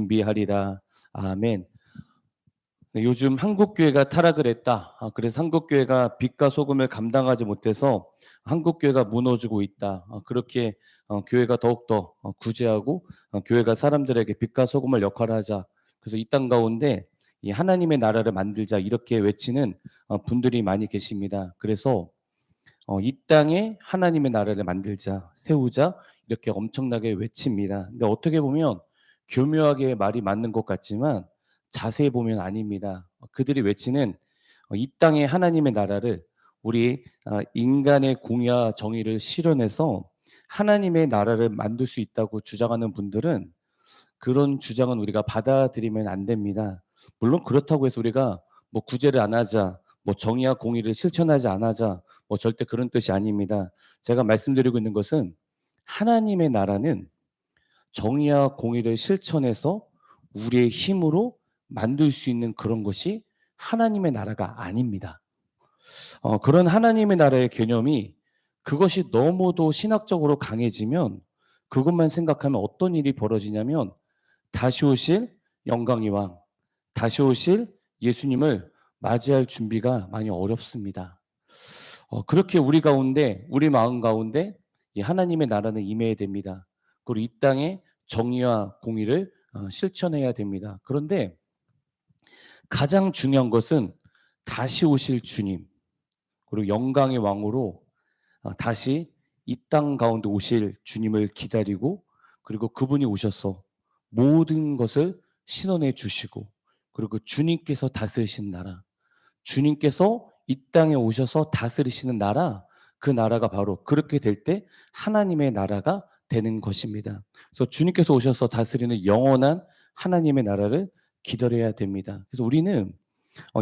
준비하리라. 아멘. 네, 요즘 한국 교회가 타락을 했다. 그래서 한국 교회가 빛과 소금을 감당하지 못해서 한국 교회가 무너지고 있다. 그렇게 교회가 더욱더 구제하고 교회가 사람들에게 빛과 소금을 역할을 하자. 그래서 이 땅 가운데 이 하나님의 나라를 만들자 이렇게 외치는 분들이 많이 계십니다. 그래서 이 땅에 하나님의 나라를 만들자, 세우자 이렇게 엄청나게 외칩니다. 근데 어떻게 보면 교묘하게 말이 맞는 것 같지만 자세히 보면 아닙니다. 그들이 외치는 이 땅에 하나님의 나라를 우리 인간의 공의와 정의를 실현해서 하나님의 나라를 만들 수 있다고 주장하는 분들은 그런 주장은 우리가 받아들이면 안 됩니다. 물론 그렇다고 해서 우리가 뭐 구제를 안 하자, 뭐 정의와 공의를 실천하지 않아자, 뭐 절대 그런 뜻이 아닙니다. 제가 말씀드리고 있는 것은 하나님의 나라는 정의와 공의를 실천해서 우리의 힘으로 만들 수 있는 그런 것이 하나님의 나라가 아닙니다. 그런 하나님의 나라의 개념이 그것이 너무도 신학적으로 강해지면 그것만 생각하면 어떤 일이 벌어지냐면 다시 오실 영광의 왕, 다시 오실 예수님을 맞이할 준비가 많이 어렵습니다. 그렇게 우리 가운데, 우리 마음 가운데 이 하나님의 나라는 임해야 됩니다. 그리고 이 땅에 정의와 공의를 실천해야 됩니다. 그런데 가장 중요한 것은 다시 오실 주님, 그리고 영광의 왕으로 다시 이 땅 가운데 오실 주님을 기다리고 그리고 그분이 오셔서 모든 것을 신원해 주시고 그리고 주님께서 다스리시는 나라, 주님께서 이 땅에 오셔서 다스리시는 나라, 그 나라가 바로 그렇게 될 때 하나님의 나라가 되는 것입니다. 그래서 주님께서 오셔서 다스리는 영원한 하나님의 나라를 기다려야 됩니다. 그래서 우리는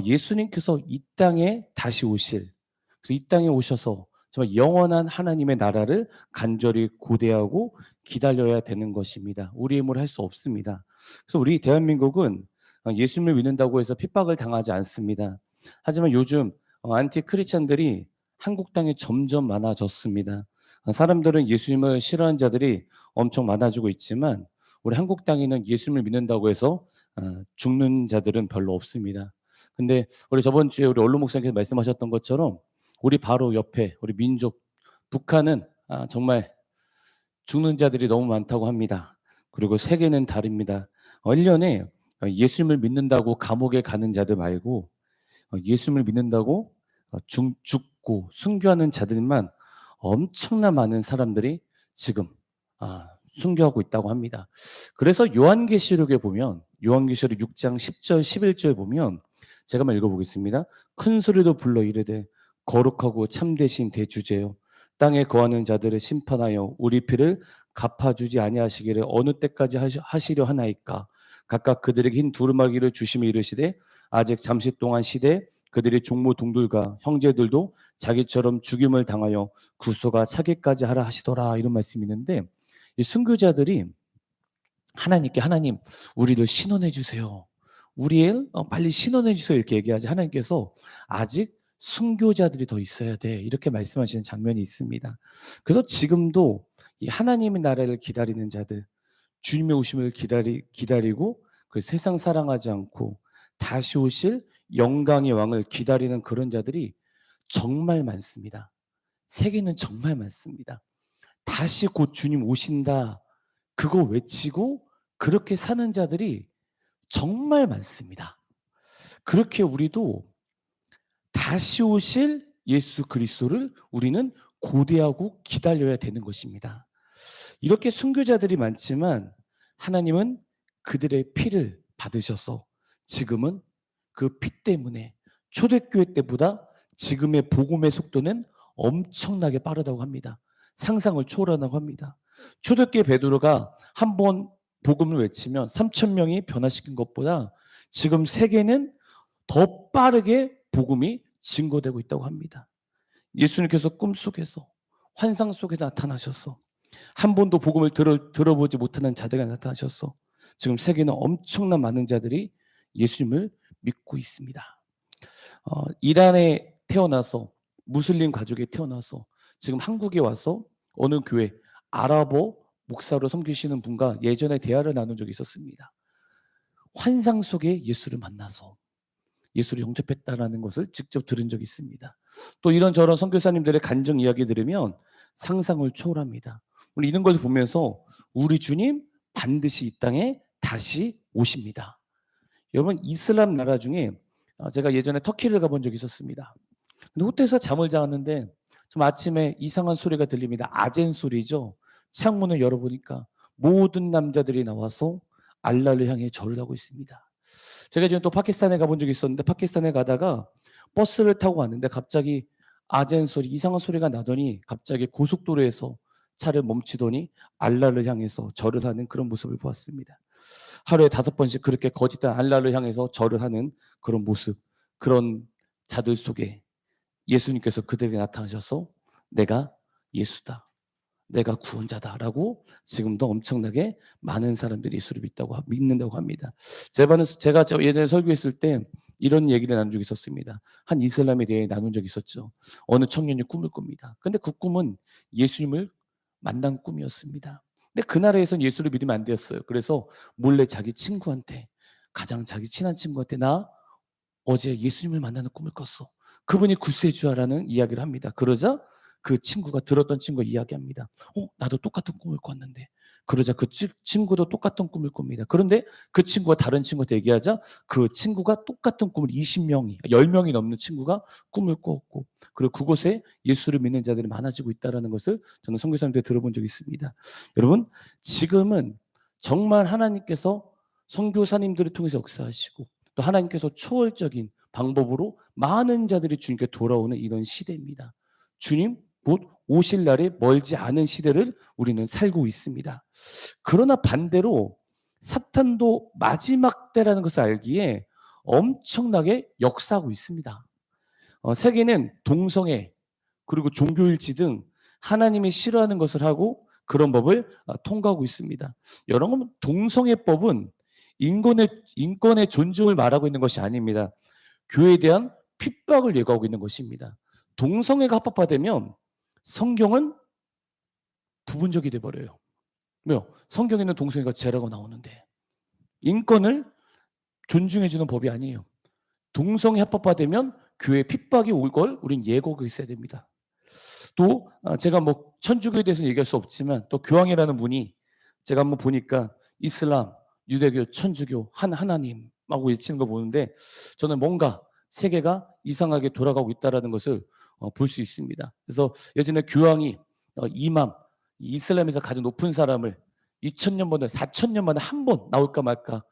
예수님께서 이 땅에 다시 오실, 그래서 이 땅에 오셔서 정말 영원한 하나님의 나라를 간절히 고대하고 기다려야 되는 것입니다. 우리 힘으로 할 수 없습니다. 그래서 우리 대한민국은 예수님을 믿는다고 해서 핍박을 당하지 않습니다. 하지만 요즘 안티 크리스찬들이 한국 땅에 점점 많아졌습니다. 사람들은 예수님을 싫어하는 자들이 엄청 많아지고 있지만 우리 한국 땅에는 예수님을 믿는다고 해서 죽는 자들은 별로 없습니다. 근데 우리 저번 주에 우리 원로 목사님께서 말씀하셨던 것처럼 우리 바로 옆에 우리 민족 북한은 정말 죽는 자들이 너무 많다고 합니다. 그리고 세계는 다릅니다. 1년에 예수님을 믿는다고 감옥에 가는 자들 말고 예수님을 믿는다고 죽고 순교하는 자들만 엄청나 많은 사람들이 지금 순교하고 있다고 합니다. 그래서 요한계시록에 보면 요한계시록 6장 10절 11절 보면 제가 한번 읽어보겠습니다. 큰 소리로 불러 이르되 거룩하고 참되신 대주제여 땅에 거하는 자들을 심판하여 우리 피를 갚아주지 아니하시기를 어느 때까지 하시려 하나이까. 각각 그들에게 흰 두루마기를 주시며 이르시되 아직 잠시 동안 시대 그들의 종모 동들과 형제들도 자기처럼 죽임을 당하여 구소가 차기까지 하라 하시더라, 이런 말씀이 있는데 이 순교자들이 하나님께 하나님 우리를 신원해 주세요. 우리를 빨리 신원해 주세요. 이렇게 얘기하지 하나님께서 아직 순교자들이 더 있어야 돼. 이렇게 말씀하시는 장면이 있습니다. 그래서 지금도 이 하나님의 나라를 기다리는 자들, 주님의 오심을 기다리고 그 세상 사랑하지 않고 다시 오실 영광의 왕을 기다리는 그런 자들이 정말 많습니다. 세계는 정말 많습니다. 다시 곧 주님 오신다, 그거 외치고 그렇게 사는 자들이 정말 많습니다. 그렇게 우리도 다시 오실 예수 그리스도를 우리는 고대하고 기다려야 되는 것입니다. 이렇게 순교자들이 많지만 하나님은 그들의 피를 받으셔서 지금은 그 피 때문에 초대교회 때보다 지금의 복음의 속도는 엄청나게 빠르다고 합니다. 상상을 초월한다고 합니다. 초대교회 베드로가 한 번 복음을 외치면 3천 명이 변화시킨 것보다 지금 세계는 더 빠르게 복음이 증거되고 있다고 합니다. 예수님께서 꿈속에서 환상 속에 나타나셔서 한 번도 복음을 들어보지 못하는 자들이 나타나셔서 지금 세계는 엄청난 많은 자들이 예수님을 믿고 있습니다. 이란에 태어나서 무슬림 가족에 태어나서 지금 한국에 와서 어느 교회 아랍어 목사로 섬기시는 분과 예전에 대화를 나눈 적이 있었습니다. 환상 속에 예수를 만나서 예수를 영접했다라는 것을 직접 들은 적이 있습니다. 또 이런저런 선교사님들의 간증 이야기 들으면 상상을 초월합니다. 우리 이런 것을 보면서 우리 주님 반드시 이 땅에 다시 오십니다. 여러분 이슬람 나라 중에 제가 예전에 터키를 가본 적이 있었습니다. 근데 호텔에서 잠을 자는데 좀 아침에 이상한 소리가 들립니다. 아젠 소리죠. 창문을 열어보니까 모든 남자들이 나와서 알라를 향해 절을 하고 있습니다. 제가 지금 또 파키스탄에 가본 적이 있었는데 파키스탄에 가다가 버스를 타고 왔는데 갑자기 아젠 소리, 이상한 소리가 나더니 갑자기 고속도로에서 차를 멈추더니 알라를 향해서 절을 하는 그런 모습을 보았습니다. 하루에 5번씩 그렇게 거짓된 알라를 향해서 절을 하는 그런 모습, 그런 자들 속에 예수님께서 그들에게 나타나셔서 내가 예수다. 내가 구원자다라고 지금도 엄청나게 많은 사람들이 예수를 믿는다고 합니다. 제가 예전에 설교했을 때 이런 얘기를 나눈 적이 있었습니다. 한 이슬람에 대해 나눈 적이 있었죠. 어느 청년이 꿈을 꿉니다. 근데 그 꿈은 예수님을 만난 꿈이었습니다. 근데 그 나라에선 예수를 믿으면 안 되었어요. 그래서 몰래 자기 친구한테, 가장 자기 친한 친구한테 나 어제 예수님을 만나는 꿈을 꿨어. 그분이 구세주야라는 이야기를 합니다. 그러자 그 친구가 들었던 친구가 이야기합니다. 나도 똑같은 꿈을 꿨는데. 그러자 그 친구도 똑같은 꿈을 꿉니다. 그런데 그 친구가 다른 친구한테 얘기하자 그 친구가 똑같은 꿈을 20명이, 10명이 넘는 친구가 꿈을 꾸었고 그리고 그곳에 예수를 믿는 자들이 많아지고 있다는 것을 저는 선교사님들 들어본 적이 있습니다. 여러분, 지금은 정말 하나님께서 선교사님들을 통해서 역사하시고 또 하나님께서 초월적인 방법으로 많은 자들이 주님께 돌아오는 이런 시대입니다. 주님 곧 오실 날이 멀지 않은 시대를 우리는 살고 있습니다. 그러나 반대로 사탄도 마지막 때라는 것을 알기에 엄청나게 역사하고 있습니다. 세계는 동성애 그리고 종교일치 등 하나님이 싫어하는 것을 하고 그런 법을 통과하고 있습니다. 여러분, 동성애법은 인권의 존중을 말하고 있는 것이 아닙니다. 교회에 대한 핍박을 예고하고 있는 것입니다. 동성애가 합법화되면 성경은 부분적이 돼 버려요. 왜요? 성경에는 동성애가 죄라고 나오는데 인권을 존중해 주는 법이 아니에요. 동성애 합법화되면 교회에 핍박이 올 걸 우린 예고하고 있어야 됩니다. 또 제가 뭐 천주교에 대해서는 얘기할 수 없지만 또 교황이라는 분이 제가 한번 보니까 이슬람, 유대교, 천주교 한 하나님하고 일치는 거 보는데 저는 뭔가 세계가 이상하게 돌아가고 있다는 것을 볼 수 있습니다. 그래서 예전에 교황이 이맘, 이슬람에서 가장 높은 사람을 2000년 만에 4000년 만에 한 번 나올까 말까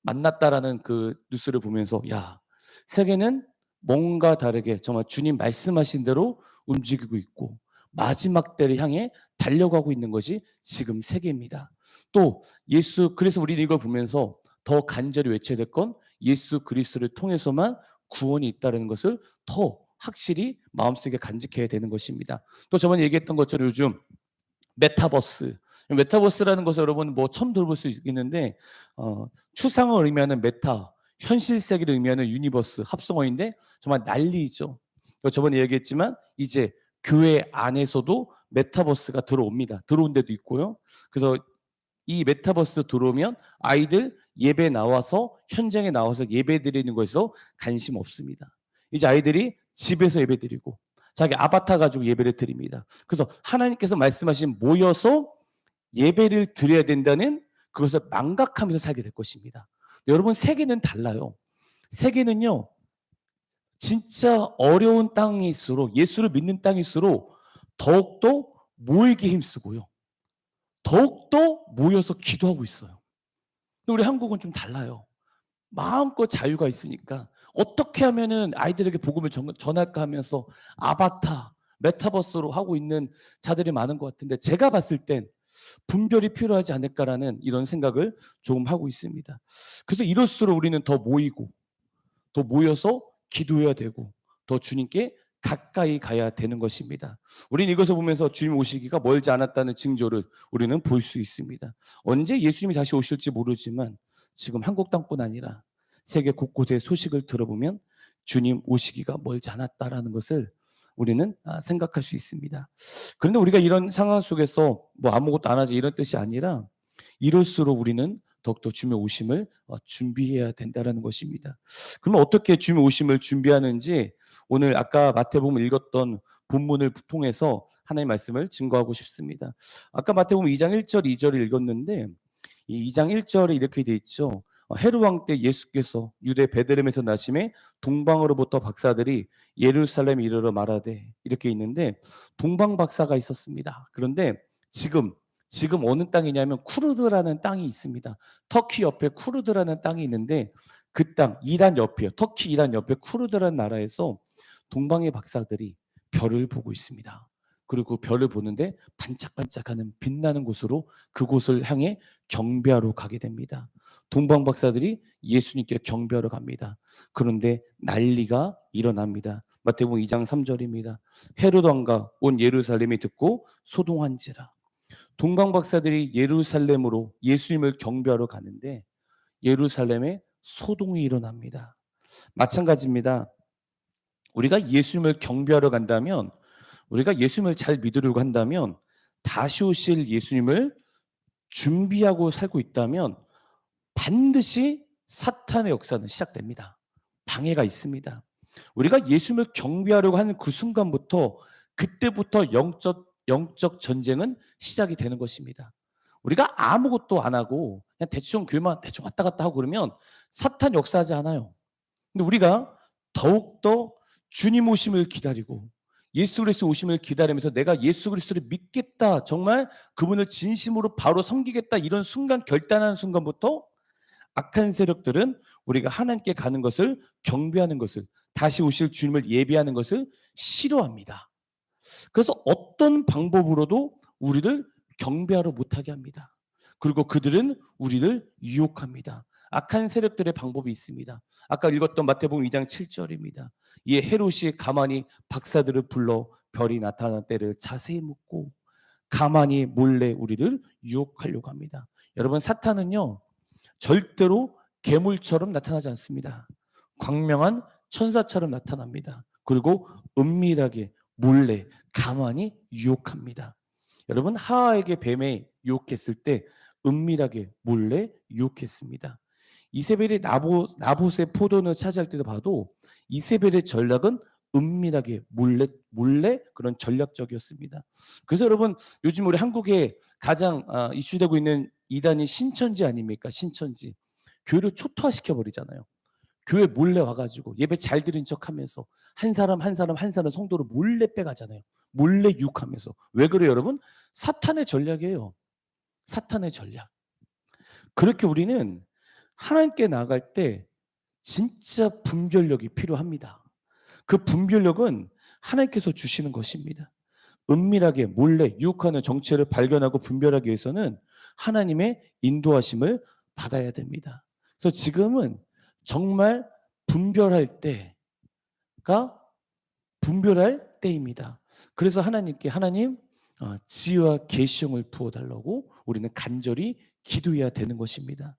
만났다라는 그 뉴스를 보면서 야, 세계는 뭔가 다르게 정말 주님 말씀하신 대로 움직이고 있고 마지막 때를 향해 달려가고 있는 것이 지금 세계입니다. 또 그래서 우리는 이걸 보면서 더 간절히 외쳐야 될 건 예수 그리스도를 통해서만 구원이 있다는 것을 더 확실히 마음속에 간직해야 되는 것입니다. 또 저번에 얘기했던 것처럼 요즘 메타버스라는 것을 여러분 뭐 처음 들어볼 수 있는데 추상을 의미하는 메타, 현실 세계를 의미하는 유니버스 합성어인데 정말 난리죠. 저번에 얘기했지만 이제 교회 안에서도 메타버스가 들어옵니다. 들어온 데도 있고요. 그래서 이 메타버스 들어오면 아이들 예배 나와서 현장에 나와서 예배 드리는 것에서 관심 없습니다. 이제 아이들이 집에서 예배 드리고 자기 아바타 가지고 예배를 드립니다. 그래서 하나님께서 말씀하신 모여서 예배를 드려야 된다는 그것을 망각하면서 살게 될 것입니다. 여러분, 세계는 달라요. 세계는요, 진짜 어려운 땅일수록 예수를 믿는 땅일수록 더욱더 모이기 힘쓰고요. 더욱더 모여서 기도하고 있어요. 근데 우리 한국은 좀 달라요. 마음껏 자유가 있으니까 어떻게 하면은 아이들에게 복음을 전할까 하면서 아바타, 메타버스로 하고 있는 자들이 많은 것 같은데 제가 봤을 땐 분별이 필요하지 않을까라는 이런 생각을 조금 하고 있습니다. 그래서 이럴수록 우리는 더 모이고 더 모여서 기도해야 되고 더 주님께 가까이 가야 되는 것입니다. 우리는 이것을 보면서 주님 오시기가 멀지 않았다는 징조를 우리는 볼 수 있습니다. 언제 예수님이 다시 오실지 모르지만 지금 한국 땅뿐 아니라 세계 곳곳의 소식을 들어보면 주님 오시기가 멀지 않았다라는 것을 우리는 생각할 수 있습니다. 그런데 우리가 이런 상황 속에서 뭐 아무것도 안 하지 이런 뜻이 아니라 이럴수록 우리는 더욱더 주님의 오심을 준비해야 된다라는 것입니다. 그러면 어떻게 주님의 오심을 준비하는지 오늘 아까 마태복음 읽었던 본문을 통해서 하나님의 말씀을 증거하고 싶습니다. 아까 마태복음 2장 1절 2절을 읽었는데 이 2장 1절에 이렇게 돼 있죠. 헤롯 왕 때 예수께서 유대 베들레헴에서 나심에 동방으로부터 박사들이 예루살렘 이르러 말하되 이렇게 있는데 동방 박사가 있었습니다. 그런데 지금 어느 땅이냐면 쿠르드라는 땅이 있습니다. 터키 옆에 쿠르드라는 땅이 있는데 그 땅 이란 옆이에요. 터키 이란 옆에 쿠르드라는 나라에서 동방의 박사들이 별을 보고 있습니다. 그리고 별을 보는데 반짝반짝하는 빛나는 곳으로 그곳을 향해 경배하러 가게 됩니다. 동방 박사들이 예수님께 경배하러 갑니다. 그런데 난리가 일어납니다. 마태복음 2장 3절입니다. 헤롯 왕과 온 예루살렘이 듣고 소동한지라. 동방 박사들이 예루살렘으로 예수님을 경배하러 가는데 예루살렘에 소동이 일어납니다. 마찬가지입니다. 우리가 예수님을 경배하러 간다면, 우리가 예수님을 잘 믿으려고 한다면, 다시 오실 예수님을 준비하고 살고 있다면 반드시 사탄의 역사는 시작됩니다. 방해가 있습니다. 우리가 예수님을 경배하려고 하는 그 순간부터, 그때부터 영적 전쟁은 시작이 되는 것입니다. 우리가 아무것도 안 하고 그냥 대충 교회만 대충 왔다 갔다 하고 그러면 사탄 역사하지 않아요. 근데 우리가 더욱더 주님 오심을 기다리고 예수 그리스도 오심을 기다리면서 내가 예수 그리스도를 믿겠다, 정말 그분을 진심으로 바로 섬기겠다, 이런 순간, 결단하는 순간부터 악한 세력들은 우리가 하나님께 가는 것을, 경배하는 것을, 다시 오실 주님을 예비하는 것을 싫어합니다. 그래서 어떤 방법으로도 우리를 경배하러 못하게 합니다. 그리고 그들은 우리를 유혹합니다. 악한 세력들의 방법이 있습니다. 아까 읽었던 마태복음 2장 7절입니다. 이에 헤롯이 가만히 박사들을 불러 별이 나타난 때를 자세히 묻고 가만히 몰래 우리를 유혹하려고 합니다. 여러분, 사탄은요 절대로 괴물처럼 나타나지 않습니다. 광명한 천사처럼 나타납니다. 그리고 은밀하게 몰래 가만히 유혹합니다. 여러분, 하하에게 뱀에 유혹했을 때 은밀하게 몰래 유혹했습니다. 이세벨이 나봇의 포도원을 차지할 때도 봐도 이세벨의 전략은 은밀하게 몰래 그런 전략적이었습니다. 그래서 여러분, 요즘 우리 한국에 가장 이슈되고 있는 이단이 신천지 아닙니까? 신천지. 교회를 초토화시켜 버리잖아요. 교회 몰래 와가지고 예배 잘 드린 척하면서 한 사람 성도를 몰래 빼가잖아요. 몰래 유혹하면서. 왜 그래요, 여러분? 사탄의 전략이에요. 사탄의 전략. 그렇게 우리는 하나님께 나아갈 때 진짜 분별력이 필요합니다. 그 분별력은 하나님께서 주시는 것입니다. 은밀하게 몰래 유혹하는 정체를 발견하고 분별하기 위해서는 하나님의 인도하심을 받아야 됩니다. 그래서 지금은 정말 분별할 때입니다. 그래서 하나님께, 하나님 지혜와 계시형을 부어달라고 우리는 간절히 기도해야 되는 것입니다.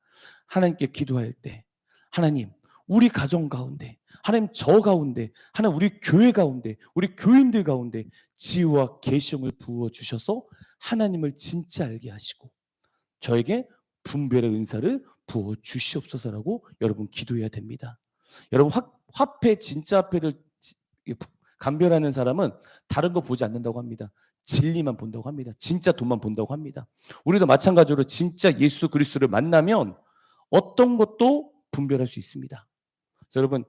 하나님께 기도할 때, 하나님 우리 가정 가운데, 하나님 저 가운데, 하나님 우리 교회 가운데, 우리 교인들 가운데 지혜와 계시형을 부어주셔서 하나님을 진짜 알게 하시고 저에게 분별의 은사를 부어주시옵소서라고 여러분 기도해야 됩니다. 여러분, 화폐, 진짜 화폐를 감별하는 사람은 다른 거 보지 않는다고 합니다. 진리만 본다고 합니다. 진짜 돈만 본다고 합니다. 우리도 마찬가지로 진짜 예수 그리스도를 만나면 어떤 것도 분별할 수 있습니다. 여러분,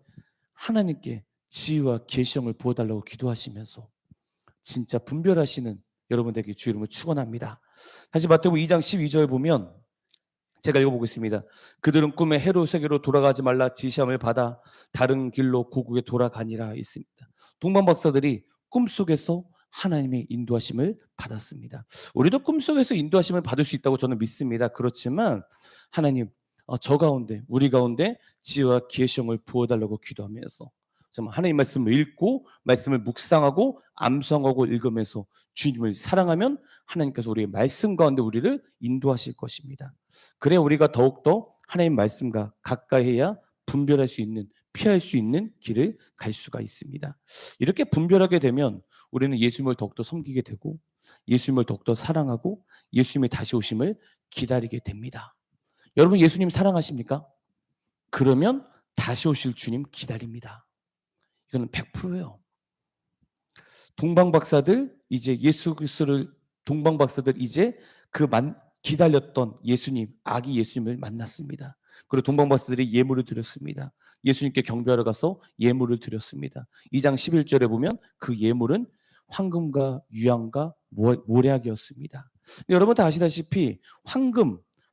하나님께 지혜와 계시형을 부어달라고 기도하시면서 진짜 분별하시는 여러분 되기 주 이름으로 축원합니다. 다시 마태복음 2장 12절 보면 제가 읽어보겠습니다. 그들은 꿈에 헤롯에게로 돌아가지 말라 지시함을 받아 다른 길로 고국에 돌아가니라 있습니다. 동방 박사들이 꿈속에서 하나님의 인도하심을 받았습니다. 우리도 꿈속에서 인도하심을 받을 수 있다고 저는 믿습니다. 그렇지만 하나님, 저 가운데, 우리 가운데 지혜와 계시형을 부어달라고 기도하면서 정말 하나님 말씀을 읽고 말씀을 묵상하고 암송하고 읽으면서 주님을 사랑하면 하나님께서 우리의 말씀 가운데 우리를 인도하실 것입니다. 그래 우리가 더욱더 하나님 말씀과 가까이 해야 분별할 수 있는, 피할 수 있는 길을 갈 수가 있습니다. 이렇게 분별하게 되면 우리는 예수님을 더욱더 섬기게 되고 예수님을 더욱더 사랑하고 예수님의 다시 오심을 기다리게 됩니다. 여러분 예수님 사랑하십니까? 그러면 다시 오실 주님 기다립니다. 이거는 100%예요. 동방박사들 이제 예수 그리스도를 동방박사들 이제 기다렸던 예수님, 아기 예수님을 만났습니다. 그리고 동방박사들이 예물을 드렸습니다. 예수님께 경배하러 가서 예물을 드렸습니다. 2장 11절에 보면 그 예물은 황금과 유향과 모략이었습니다. 여러분 다 아시다시피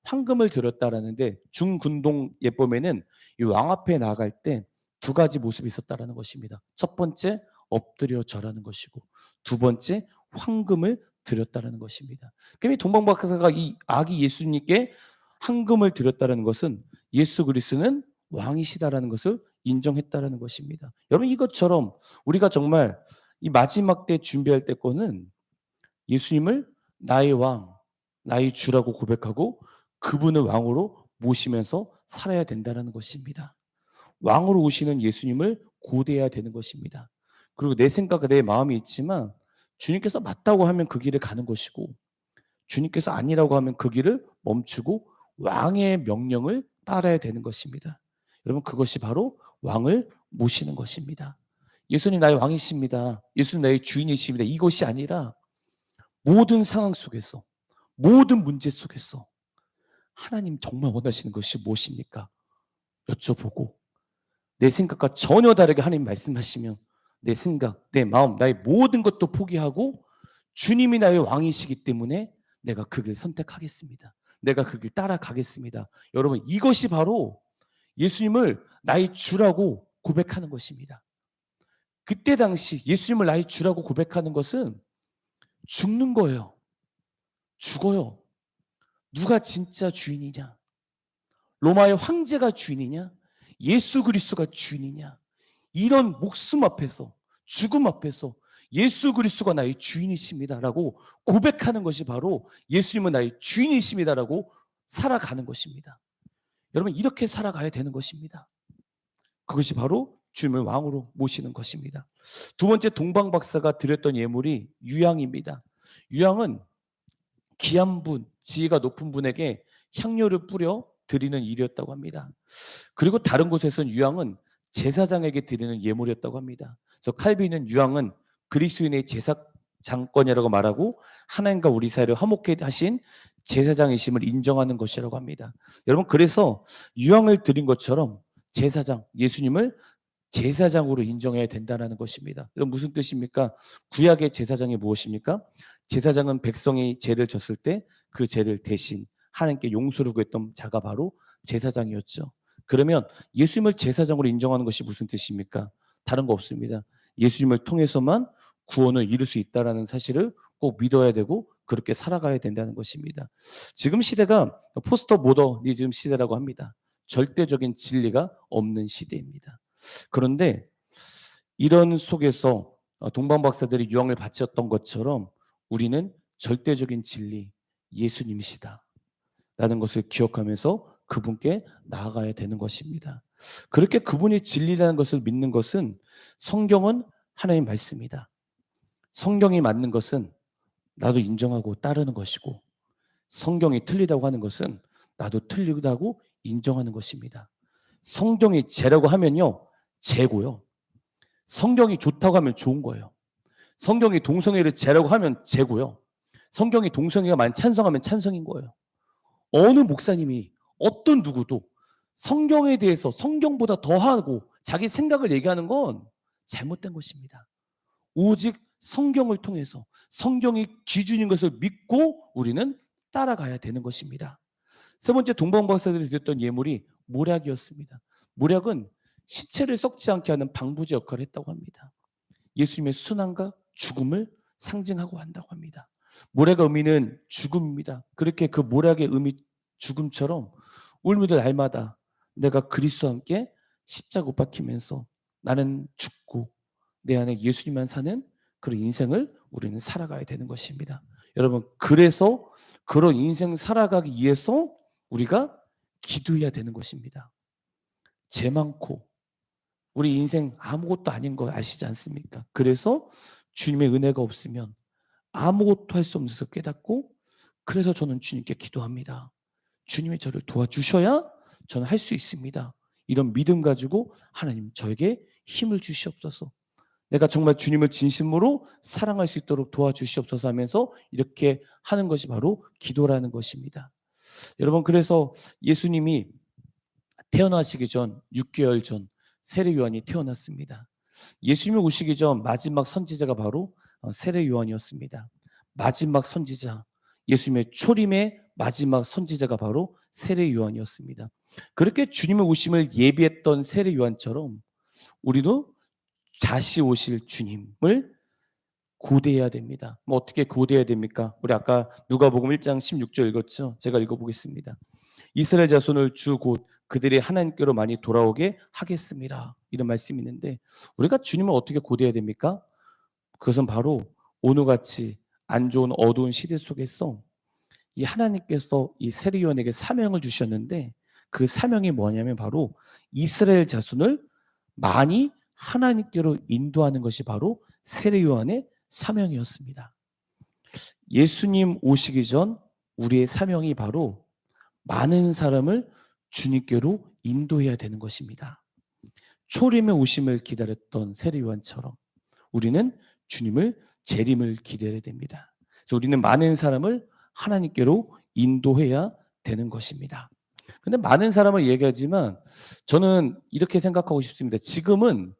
황금을 드렸다라는데 중근동 예법에는 이 왕 앞에 나아갈 때 두 가지 모습이 있었다라는 것입니다. 첫 번째 엎드려 절하는 것이고 두 번째 황금을 드렸다라는 것입니다. 그럼 이 동방박사가 이 아기 예수님께 황금을 드렸다는 것은 예수 그리스도는 왕이시다라는 것을 인정했다라는 것입니다. 여러분 이것처럼 우리가 정말 이 마지막 때 준비할 때 거는 예수님을 나의 왕, 나의 주라고 고백하고 그분을 왕으로 모시면서 살아야 된다는 것입니다. 왕으로 오시는 예수님을 고대해야 되는 것입니다. 그리고 내 생각과 내 마음이 있지만 주님께서 맞다고 하면 그 길을 가는 것이고 주님께서 아니라고 하면 그 길을 멈추고 왕의 명령을 따라야 되는 것입니다. 여러분 그것이 바로 왕을 모시는 것입니다. 예수님 나의 왕이십니다. 예수님 나의 주인이십니다. 이것이 아니라 모든 상황 속에서 모든 문제 속에서 하나님 정말 원하시는 것이 무엇입니까? 여쭤보고 내 생각과 전혀 다르게 하나님 말씀하시면 내 생각, 내 마음, 나의 모든 것도 포기하고 주님이 나의 왕이시기 때문에 내가 그 길 선택하겠습니다. 내가 그 길 따라가겠습니다. 여러분 이것이 바로 예수님을 나의 주라고 고백하는 것입니다. 그때 당시 예수님을 나의 주라고 고백하는 것은 죽는 거예요. 죽어요. 누가 진짜 주인이냐? 로마의 황제가 주인이냐? 예수 그리스도가 주인이냐? 이런 목숨 앞에서 죽음 앞에서 예수 그리스도가 나의 주인이십니다라고 고백하는 것이 바로 예수님은 나의 주인이십니다라고 살아가는 것입니다. 여러분 이렇게 살아가야 되는 것입니다. 그것이 바로 주님을 왕으로 모시는 것입니다. 두 번째 동방박사가 드렸던 예물이 유향입니다. 유향은 귀한 분, 지위가 높은 분에게 향료를 뿌려 드리는 일이었다고 합니다. 그리고 다른 곳에서는 유향은 제사장에게 드리는 예물이었다고 합니다. 그래서 칼빈은 유향은 그리스도인의 제사장권이라고 말하고 하나님과 우리 사이를 화목케 하신 제사장이심을 인정하는 것이라고 합니다. 여러분 그래서 유향을 드린 것처럼 제사장, 예수님을 제사장으로 인정해야 된다는 것입니다. 여러분 무슨 뜻입니까? 구약의 제사장이 무엇입니까? 제사장은 백성이 죄를 졌을 때 그 죄를 대신 하나님께 용서를 구했던 자가 바로 제사장이었죠. 그러면 예수님을 제사장으로 인정하는 것이 무슨 뜻입니까? 다른 거 없습니다. 예수님을 통해서만 구원을 이룰 수 있다는 사실을 꼭 믿어야 되고 그렇게 살아가야 된다는 것입니다. 지금 시대가 포스터 모더니즘 시대라고 합니다. 절대적인 진리가 없는 시대입니다. 그런데 이런 속에서 동방 박사들이 유황을 바쳤던 것처럼 우리는 절대적인 진리 예수님이시다 라는 것을 기억하면서 그분께 나아가야 되는 것입니다. 그렇게 그분이 진리라는 것을 믿는 것은 성경은 하나님 말씀이다. 성경이 맞는 것은 나도 인정하고 따르는 것이고 성경이 틀리다고 하는 것은 나도 틀리다고 인정하는 것입니다. 성경이 죄라고 하면요 죄고요. 성경이 좋다고 하면 좋은 거예요. 성경이 동성애를 죄라고 하면 죄고요. 성경이 동성애가 만 찬성하면 찬성인 거예요. 어느 목사님이 어떤 누구도 성경에 대해서 성경보다 더하고 자기 생각을 얘기하는 건 잘못된 것입니다. 오직 성경을 통해서 성경이 기준인 것을 믿고 우리는 따라가야 되는 것입니다. 세 번째 동방박사들이 드렸던 예물이 모략이었습니다. 모략은 시체를 썩지 않게 하는 방부제 역할을 했다고 합니다. 예수님의 순환과 죽음을 상징하고 한다고 합니다. 모략의 의미는 죽음입니다. 그렇게 그 모략의 의미 죽음처럼 우리도 날마다 내가 그리스도와 함께 십자가 못 박히면서 나는 죽고 내 안에 예수님만 사는 그런 인생을 우리는 살아가야 되는 것입니다. 여러분 그래서 그런 인생 살아가기 위해서 우리가 기도해야 되는 것입니다. 죄 많고 우리 인생 아무것도 아닌 거 아시지 않습니까? 그래서 주님의 은혜가 없으면 아무것도 할 수 없는 것을 깨닫고 그래서 저는 주님께 기도합니다. 주님이 저를 도와주셔야 저는 할 수 있습니다. 이런 믿음 가지고 하나님 저에게 힘을 주시옵소서. 내가 정말 주님을 진심으로 사랑할 수 있도록 도와주시옵소서 하면서 이렇게 하는 것이 바로 기도라는 것입니다. 여러분, 그래서 예수님이 태어나시기 전 6개월 전 세례 요한이 태어났습니다. 예수님이 오시기 전 마지막 선지자가 바로 세례 요한이었습니다. 마지막 선지자, 예수님의 초림의 마지막 선지자가 바로 세례 요한이었습니다. 그렇게 주님의 오심을 예비했던 세례 요한처럼 우리도 다시 오실 주님을 고대해야 됩니다. 뭐 어떻게 고대해야 됩니까? 우리 아까 누가복음 1장 16절 읽었죠? 제가 읽어보겠습니다. 이스라엘 자손을 주 곧 그들이 하나님께로 많이 돌아오게 하겠습니다. 이런 말씀이 있는데 우리가 주님을 어떻게 고대해야 됩니까? 그것은 바로 오늘같이 안 좋은 어두운 시대 속에서 이 하나님께서 이 세례 요한에게 사명을 주셨는데 그 사명이 뭐냐면 바로 이스라엘 자손을 많이 하나님께로 인도하는 것이 바로 세례 요한의 사명이었습니다. 예수님 오시기 전 우리의 사명이 바로 많은 사람을 주님께로 인도해야 되는 것입니다. 초림의 오심을 기다렸던 세례 요한처럼 우리는 주님을 재림을 기다려야 됩니다. 그래서 우리는 많은 사람을 하나님께로 인도해야 되는 것입니다. 근데 많은 사람을 얘기하지만 저는 이렇게 생각하고 싶습니다. 지금은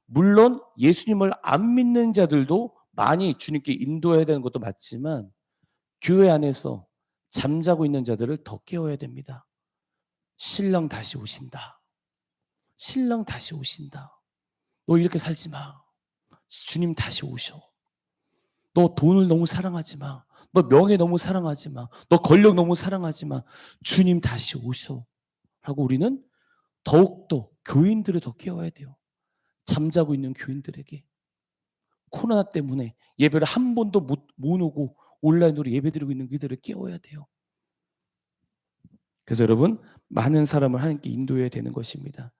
물론 예수님을 안 믿는 자들도 많이 주님께 인도해야 되는 것도 맞지만 교회 안에서 잠자고 있는 자들을 더 깨워야 됩니다. 신랑 다시 오신다. 신랑 다시 오신다. 너 이렇게 살지 마. 주님 다시 오셔. 너 돈을 너무 사랑하지 마. 너 명예 너무 사랑하지 마. 너 권력 너무 사랑하지 마. 주님 다시 오셔. 라고 우리는 더욱더 교인들을 더 깨워야 돼요. 잠자고 있는 교인들에게. 코로나 때문에 예배를 한 번도 못 오고 온라인으로 예배드리고 있는 그들을 깨워야 돼요. 그래서 여러분, 많은 사람을 하나님께 인도해야 되는 것입니다.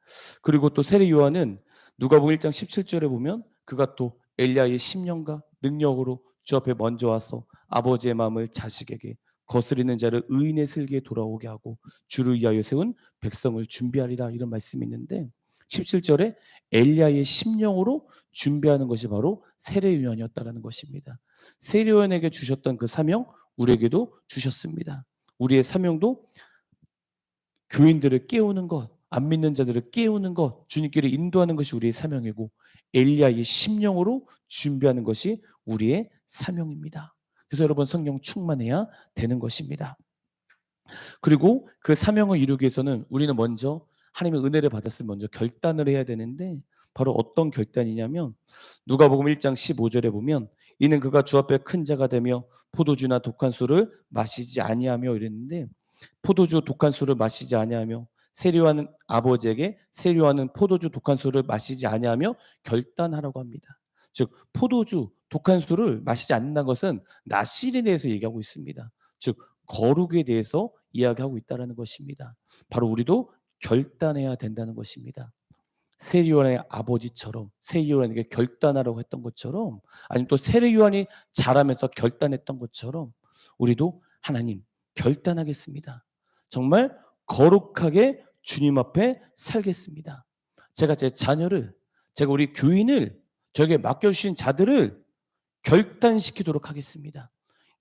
그리고 또 세례 요한은 누가복음 1장 17절에 보면 그가 또 엘리야의 심령과 능력으로 주 앞에 먼저 와서 아버지의 마음을 자식에게 거스리는 자를 의인의 슬기에 돌아오게 하고 주를 위하여 세운 백성을 준비하리라 이런 말씀이 있는데 17절에 엘리야의 심령으로 준비하는 것이 바로 세례 요한이었다라는 것입니다. 세례 요한에게 주셨던 그 사명 우리에게도 주셨습니다. 우리의 사명도 교인들을 깨우는 것, 안 믿는 자들을 깨우는 것, 주님께로 인도하는 것이 우리의 사명이고 엘리야의 심령으로 준비하는 것이 우리의 사명입니다. 그래서 여러분 성령 충만해야 되는 것입니다. 그리고 그 사명을 이루기 위해서는 우리는 먼저 하나님의 은혜를 받았으면 먼저 결단을 해야 되는데 바로 어떤 결단이냐면 누가복음 1장 15절에 보면 이는 그가 주 앞에 큰 자가 되며 포도주나 독한 술을 마시지 아니하며 이랬는데 포도주 독한 술을 마시지 아니하며 세례요한은 아버지에게 세례요한은 포도주 독한 술을 마시지 아니하며 결단하라고 합니다. 즉 포도주 독한 술을 마시지 않는다는 것은 나실에 대해서 얘기하고 있습니다. 즉 거룩에 대해서 이야기하고 있다는 것입니다. 바로 우리도 결단해야 된다는 것입니다. 세례요한의 아버지처럼 세례요한에게 결단하라고 했던 것처럼 아니면 또 세례요한이 자라면서 결단했던 것처럼 우리도 하나님 결단하겠습니다. 정말 거룩하게 주님 앞에 살겠습니다. 제가 제 자녀를 제가 우리 교인을 저에게 맡겨주신 자들을 결단시키도록 하겠습니다.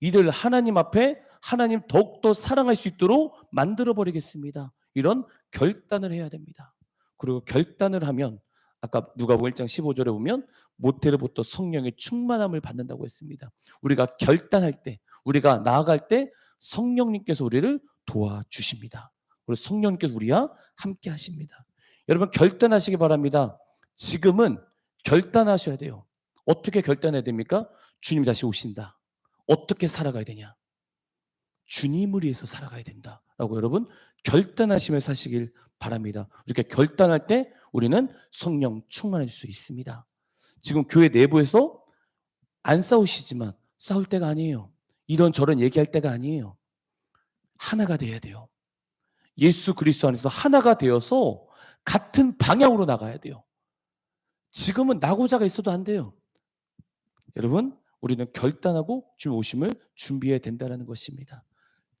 이들 하나님 앞에 하나님 더욱더 사랑할 수 있도록 만들어버리겠습니다. 이런 결단을 해야 됩니다. 그리고 결단을 하면 아까 누가복음 1장 15절에 보면 모태로부터 성령의 충만함을 받는다고 했습니다. 우리가 결단할 때 우리가 나아갈 때 성령님께서 우리를 도와주십니다. 그리고 성령님께서 우리와 함께 하십니다. 여러분 결단하시기 바랍니다. 지금은 결단하셔야 돼요. 어떻게 결단해야 됩니까? 주님 다시 오신다. 어떻게 살아가야 되냐? 주님을 위해서 살아가야 된다라고 여러분 결단하시며 사시길 바랍니다. 이렇게 결단할 때 우리는 성령 충만할 수 있습니다. 지금 교회 내부에서 안 싸우시지만 싸울 때가 아니에요. 이런저런 얘기할 때가 아니에요. 하나가 돼야 돼요. 예수 그리스도 안에서 하나가 되어서 같은 방향으로 나가야 돼요. 지금은 나고자가 있어도 안 돼요. 여러분, 우리는 결단하고 주님 오심을 준비해야 된다는 것입니다.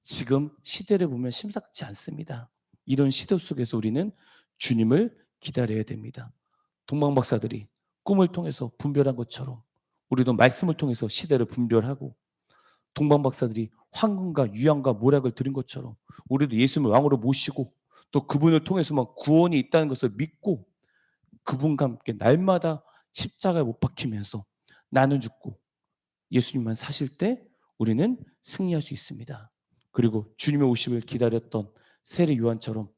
지금 시대를 보면 심상치 않습니다. 이런 시대 속에서 우리는 주님을 기다려야 됩니다. 동방 박사들이 꿈을 통해서 분별한 것처럼 우리도 말씀을 통해서 시대를 분별하고, 동방 박사들이 황금과 유황과 모략을 들은 것처럼 우리도 예수님을 왕으로 모시고 또 그분을 통해서만 구원이 있다는 것을 믿고 그분과 함께 날마다 십자가에 못 박히면서 나는 죽고 예수님만 사실 때 우리는 승리할 수 있습니다. 그리고 주님의 오심을 기다렸던 세례 요한처럼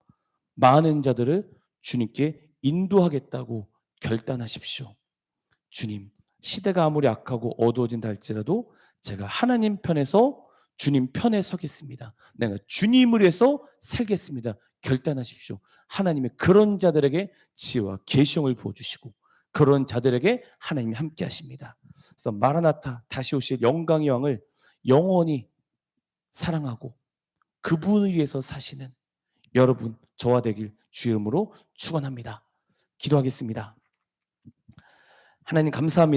많은 자들을 주님께 인도하겠다고 결단하십시오. 주님, 시대가 아무리 악하고 어두워진다 할지라도 제가 하나님 편에서 주님 편에 서겠습니다. 내가 주님을 위해서 살겠습니다. 결단하십시오. 하나님이 그런 자들에게 지혜와 계시형을 부어주시고 그런 자들에게 하나님이 함께 하십니다. 그래서 마라나타 다시 오실 영광의 왕을 영원히 사랑하고 그분을 위해서 사시는 여러분 저와 되길 주 이름으로 축원합니다. 기도하겠습니다. 하나님 감사합니다.